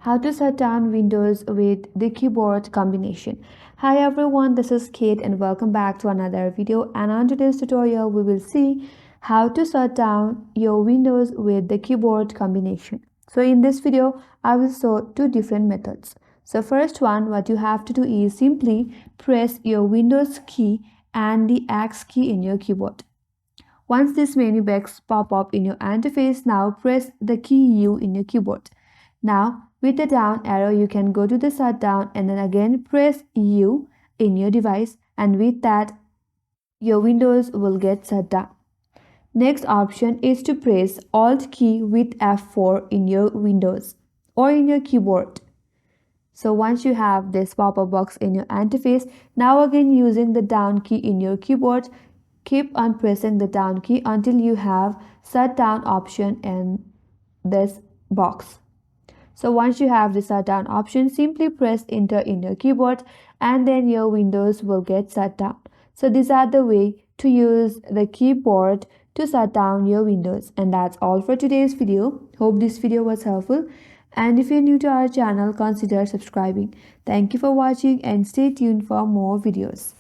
How to shut down Windows with the keyboard combination. Hi everyone, this is Kate and welcome back to another video, and on today's tutorial we will see how to shut down your Windows with the keyboard combination. So in this video I will show two different methods. So first one, what you have to do is simply press your Windows key and the X key in your keyboard. Once this menu box pop up in your interface, now press the key U in your keyboard. Now, with the down arrow, you can go to the shutdown and then again press U in your device, and with that, your Windows will get shut down. Next option is to press Alt key with F4 in your Windows or in your keyboard. So once you have this pop-up box in your interface, now again using the down key in your keyboard, keep on pressing the down key until you have shutdown option in this box. So once you have the shutdown option, simply press enter in your keyboard and then your Windows will get shut down. So these are the way to use the keyboard to shut down your Windows. And that's all for today's video. Hope this video was helpful. And if you're new to our channel, consider subscribing. Thank you for watching and stay tuned for more videos.